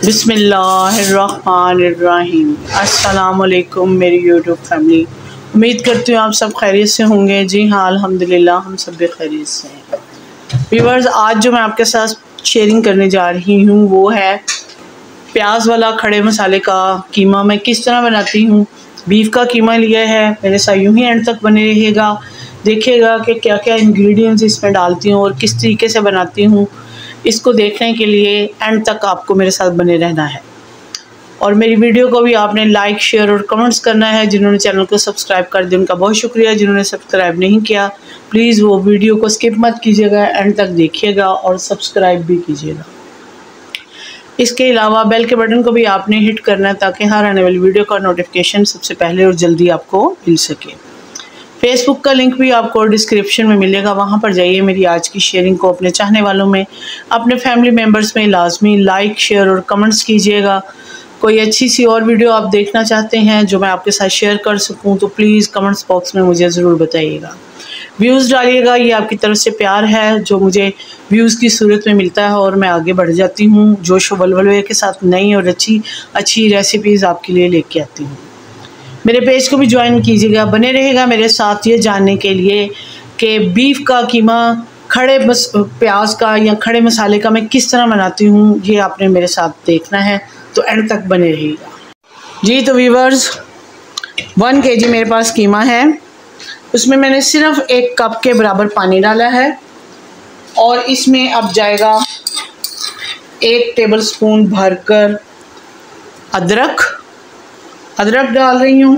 बिस्मिल्लाहिर्रहमानिर्रहीम। अस्सलामुअलैकुम मेरी यूट्यूब फैमिली, उम्मीद करती हूँ आप सब खैरियत से होंगे। जी हाँ, अल्हम्दुलिल्लाह हम सब भी खैरियत से हैं। व्यूअर्स, आज जो मैं आपके साथ शेयरिंग करने जा रही हूँ वो है प्याज वाला खड़े मसाले का कीमा। मैं किस तरह बनाती हूँ। बीफ का कीमा लिया है, मेरे साथ यूँ ही एंड तक बने रहिएगा। देखिएगा कि क्या क्या इंग्रेडिएंट्स इसमें डालती हूँ और किस तरीके से बनाती हूँ। इसको देखने के लिए एंड तक आपको मेरे साथ बने रहना है। और मेरी वीडियो को भी आपने लाइक, शेयर और कमेंट्स करना है। जिन्होंने चैनल को सब्सक्राइब कर दिया उनका बहुत शुक्रिया। जिन्होंने सब्सक्राइब नहीं किया प्लीज़ वो वीडियो को स्किप मत कीजिएगा, एंड तक देखिएगा और सब्सक्राइब भी कीजिएगा। इसके अलावा बेल के बटन को भी आपने हिट करना है ताकि हर आने वाली वीडियो का नोटिफिकेशन सबसे पहले और जल्दी आपको मिल सके। फेसबुक का लिंक भी आपको डिस्क्रिप्शन में मिलेगा, वहाँ पर जाइए। मेरी आज की शेयरिंग को अपने चाहने वालों में, अपने फैमिली मेम्बर्स में लाजमी लाइक, शेयर और कमेंट्स कीजिएगा। कोई अच्छी सी और वीडियो आप देखना चाहते हैं जो मैं आपके साथ शेयर कर सकूं तो प्लीज़ कमेंट्स बॉक्स में मुझे ज़रूर बताइएगा। व्यूज़ डालिएगा, ये आपकी तरफ से प्यार है जो मुझे व्यूज़ की सूरत में मिलता है और मैं आगे बढ़ जाती हूँ। जोश वलवले के साथ नई और अच्छी रेसिपीज़ आपके लिए लेके आती हूँ। मेरे पेज को भी ज्वाइन कीजिएगा, बने रहेगा मेरे साथ ये जानने के लिए कि बीफ का कीमा खड़े प्याज का या खड़े मसाले का मैं किस तरह बनाती हूँ। ये आपने मेरे साथ देखना है तो एंड तक बने रहिएगा। जी तो व्यूवर्स, 1 kg मेरे पास कीमा है। उसमें मैंने सिर्फ 1 कप के बराबर पानी डाला है और इसमें अब जाएगा 1 टेबलस्पून भरकर अदरक डाल रही हूँ।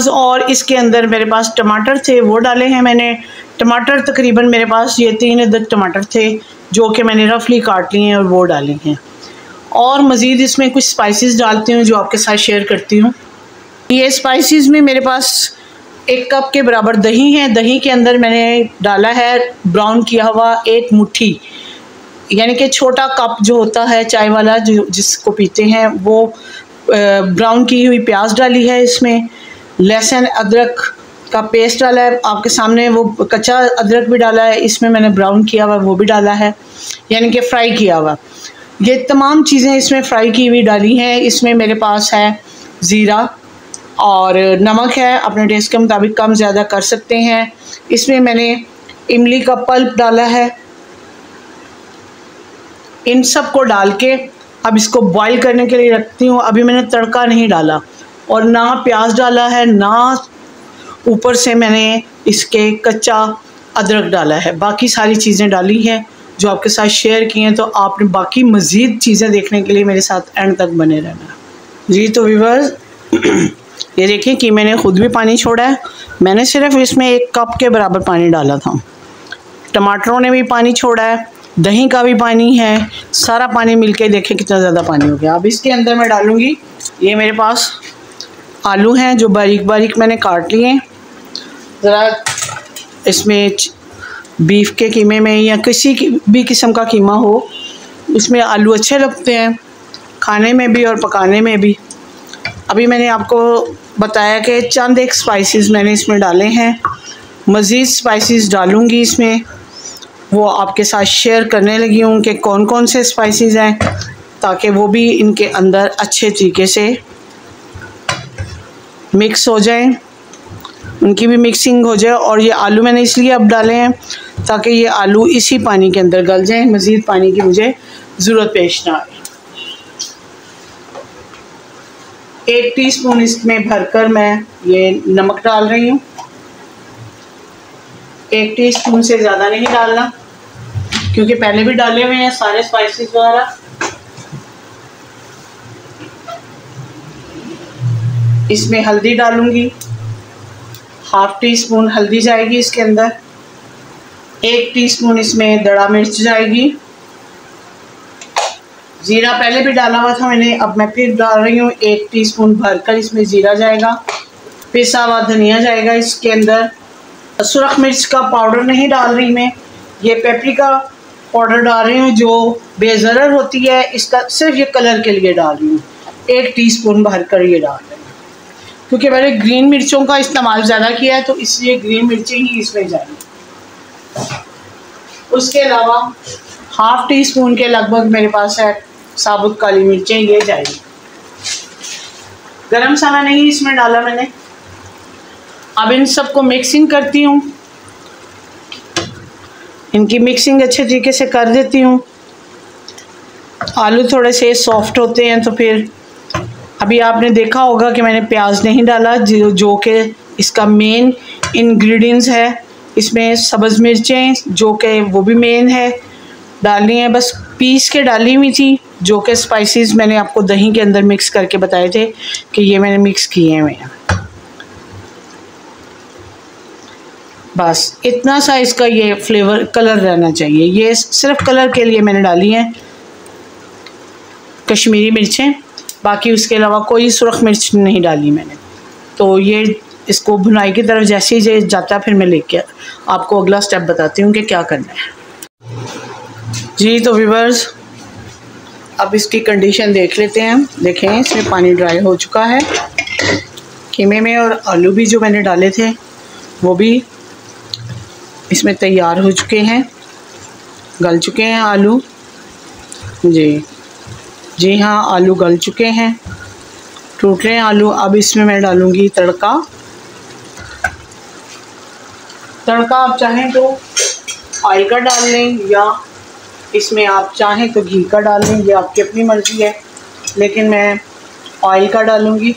और इसके अंदर मेरे पास टमाटर थे वो डाले हैं मैंने। टमाटर तकरीबन मेरे पास ये 3 अदद टमाटर थे जो कि मैंने रफली काट लिए हैं और वो डाले हैं। और मज़ीद इसमें कुछ स्पाइसेस डालती हूँ जो आपके साथ शेयर करती हूँ। ये स्पाइसेस में मेरे पास 1 कप के बराबर दही है। दही के अंदर मैंने डाला है ब्राउन किया हुआ 1 मुट्ठी, यानी कि छोटा कप जो होता है चाय वाला जो जिसको पीते हैं वो, ब्राउन की हुई प्याज डाली है। इसमें लहसुन अदरक का पेस्ट डाला है आपके सामने। वो कच्चा अदरक भी डाला है इसमें, मैंने ब्राउन किया हुआ वो भी डाला है, यानी कि फ्राई किया हुआ। ये तमाम चीज़ें इसमें फ्राई की हुई डाली हैं। इसमें मेरे पास है ज़ीरा और नमक है, अपने टेस्ट के मुताबिक कम ज़्यादा कर सकते हैं। इसमें मैंने इमली का पल्प डाला है। इन सब को डाल के अब इसको बॉईल करने के लिए रखती हूँ। अभी मैंने तड़का नहीं डाला और ना प्याज डाला है, ना ऊपर से मैंने इसके कच्चा अदरक डाला है। बाकी सारी चीज़ें डाली हैं जो आपके साथ शेयर की हैं। तो आपने बाकी मज़ीद चीज़ें देखने के लिए मेरे साथ एंड तक बने रहना। जी तो व्यूअर्स, ये देखें कि मैंने ख़ुद भी पानी छोड़ा है। मैंने सिर्फ इसमें 1 कप के बराबर पानी डाला था। टमाटरों ने भी पानी छोड़ा है, दही का भी पानी है, सारा पानी मिलके देखें कितना ज़्यादा पानी हो गया। अब इसके अंदर मैं डालूँगी, ये मेरे पास आलू हैं जो बारीक बारीक मैंने काट लिए। ज़रा इसमें बीफ के कीमे में या किसी भी किस्म का कीमा हो उसमें आलू अच्छे लगते हैं खाने में भी और पकाने में भी। अभी मैंने आपको बताया कि चंद एक स्पाइसेस मैंने इसमें डाले हैं। मज़ीद स्पाइसेस डालूँगी इसमें, वो आपके साथ शेयर करने लगी हूँ कि कौन कौन से स्पाइसेस हैं ताकि वो भी इनके अंदर अच्छे तरीके से मिक्स हो जाएं, उनकी भी मिक्सिंग हो जाए। और ये आलू मैंने इसलिए अब डाले हैं ताकि ये आलू इसी पानी के अंदर गल जाएं, मज़ीद पानी की मुझे ज़रूरत पेश ना आए। 1 टीस्पून इसमें भरकर मैं ये नमक डाल रही हूँ। 1 टीस्पून से ज़्यादा नहीं डालना क्योंकि पहले भी डाले हुए हैं सारे स्पाइसेस वगैरह। इसमें हल्दी डालूंगी, 1/2 टीस्पून हल्दी जाएगी इसके अंदर। 1 टीस्पून इसमें दड़ा मिर्च जाएगी। ज़ीरा पहले भी डाला हुआ था मैंने, अब मैं फिर डाल रही हूँ 1 टीस्पून भरकर इसमें ज़ीरा जाएगा। पिसा हुआ धनिया जाएगा इसके अंदर। सुरख मिर्च का पाउडर नहीं डाल रही मैं, ये पेपरिका पाउडर डाल रही हूँ जो बेज़रर होती है। इसका सिर्फ ये कलर के लिए डाल रही हूँ। 1 टीस्पून भरकर ये डाल रही हूँ क्योंकि मैंने ग्रीन मिर्चों का इस्तेमाल ज़्यादा किया है तो इसलिए ग्रीन मिर्चें ही इसमें जाएंगी। उसके अलावा 1/2 टीस्पून के लगभग मेरे पास है साबुत काली मिर्चें ये जाएगी। गरम मसाला नहीं इसमें डाला मैंने। अब इन सबको मिक्सिंग करती हूँ, इनकी मिक्सिंग अच्छे तरीके से कर देती हूँ। आलू थोड़े से सॉफ्ट होते हैं तो फिर अभी आपने देखा होगा कि मैंने प्याज नहीं डाला, जो कि इसका मेन इंग्रेडिएंट्स है। इसमें सब्ज़ मिर्चें जो कि वो भी मेन है डालनी है, बस पीस के डाली हुई थी, जो कि स्पाइसेस मैंने आपको दही के अंदर मिक्स करके बताए थे कि ये मैंने मिक्स किए हुए हैं। बस इतना सा इसका ये फ्लेवर कलर रहना चाहिए। ये सिर्फ कलर के लिए मैंने डाली हैं कश्मीरी मिर्चें, बाकी उसके अलावा कोई सुरख मिर्च नहीं डाली मैंने। तो ये इसको भुनाई की तरफ जैसे ही जाता है फिर मैं लेके आपको अगला स्टेप बताती हूँ कि क्या करना है। जी तो व्यूअर्स, अब इसकी कंडीशन देख लेते हैं। देखें इसमें पानी ड्राई हो चुका है कीमे में, और आलू भी जो मैंने डाले थे वो भी इसमें तैयार हो चुके हैं, गल चुके हैं आलू। जी हाँ, आलू गल चुके हैं, टूट रहे हैं आलू। अब इसमें मैं डालूँगी तड़का। आप चाहें तो ऑयल का डाल लें, या इसमें आप चाहें तो घी का डाल लें, ये आपकी अपनी मर्ज़ी है, लेकिन मैं ऑयल का डालूँगी।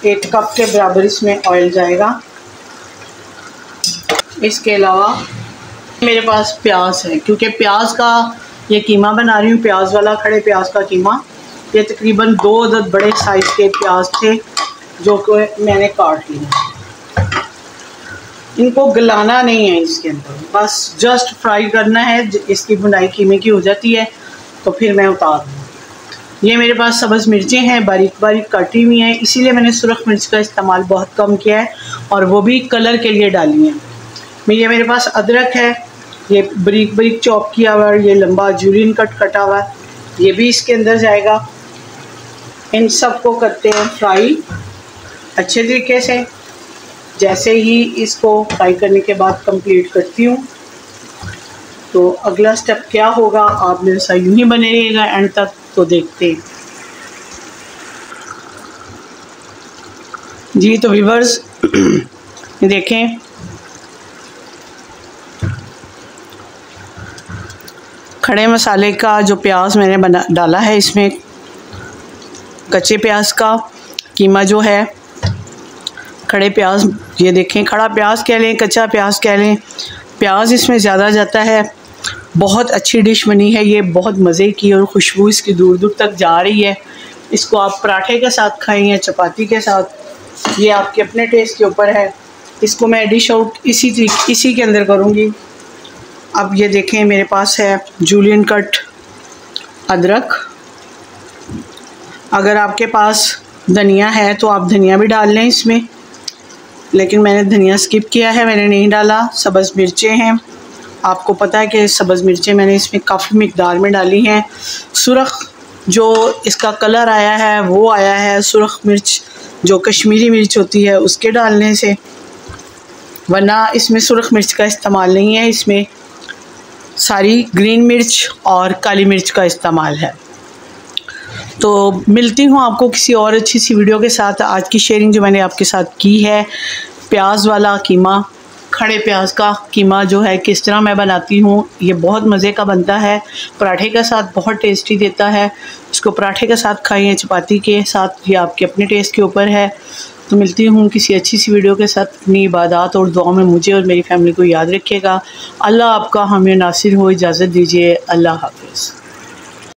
1 कप के बराबर इसमें ऑयल जाएगा। इसके अलावा मेरे पास प्याज है, क्योंकि प्याज का ये कीमा बना रही हूँ, प्याज वाला, खड़े प्याज का कीमा। ये तकरीबन 2 अदद बड़े साइज़ के प्याज थे जो कि मैंने काट लिए। इनको गलाना नहीं है इसके अंदर, बस जस्ट फ्राई करना है। इसकी भुनाई कीमे की हो जाती है तो फिर मैं उतार दूँ। ये मेरे पास सब्ज़ मिर्चें हैं, बारीक बारीक कटी हुई हैं, इसीलिए मैंने सुरख मिर्च का इस्तेमाल बहुत कम किया है, और वो भी कलर के लिए डाली हैं। ये मेरे पास अदरक है, ये बारीक बारीक चॉप किया हुआ, ये लंबा जूलियन कट कटा हुआ, ये भी इसके अंदर जाएगा। इन सब को करते हैं फ्राई अच्छे तरीके से। जैसे ही इसको फ्राई करने के बाद कंप्लीट करती हूँ तो अगला स्टेप क्या होगा, आप मेरे साथ यूँ ही बने रहिएगा एंड तक, तो देखते हैं। जी तो व्यूअर्स देखें, खड़े मसाले का जो प्याज मैंने डाला है, इसमें कच्चे प्याज का कीमा जो है, खड़े प्याज, ये देखें, खड़ा प्याज कह लें, कच्चा प्याज कह लें, प्याज इसमें ज़्यादा जाता है। बहुत अच्छी डिश बनी है ये, बहुत मज़े की, और खुशबू इसकी दूर दूर तक जा रही है। इसको आप पराठे के साथ खाएं या चपाती के साथ, ये आपके अपने टेस्ट के ऊपर है। इसको मैं डिश आउट इसी के अंदर करूँगी। अब ये देखें, मेरे पास है जूलियन कट अदरक। अगर आपके पास धनिया है तो आप धनिया भी डाल लें इसमें, लेकिन मैंने धनिया स्किप किया है, मैंने नहीं डाला। सब्ज़ मिर्चें हैं, आपको पता है कि सब्ज़ मिर्चें मैंने इसमें काफ़ी मिकदार में डाली हैं। सुरख जो इसका कलर आया है वो आया है सुरख मिर्च, जो कश्मीरी मिर्च होती है उसके डालने से, वरना इसमें सुरख मिर्च का इस्तेमाल नहीं है, इसमें सारी ग्रीन मिर्च और काली मिर्च का इस्तेमाल है। तो मिलती हूँ आपको किसी और अच्छी सी वीडियो के साथ। आज की शेयरिंग जो मैंने आपके साथ की है, प्याज वाला कीमा, खड़े प्याज का कीमा जो है किस तरह मैं बनाती हूँ, ये बहुत मज़े का बनता है, पराठे के साथ बहुत टेस्टी देता है। इसको पराठे के साथ खाइए, चपाती के साथ, ये आपके अपने टेस्ट के ऊपर है। तो मिलती हूँ किसी अच्छी सी वीडियो के साथ। अपनी इबादत और दुआ में मुझे और मेरी फैमिली को याद रखिएगा। अल्लाह आपका हमें नासिर हो। इजाज़त दीजिए। अल्लाह हाफ़िज़।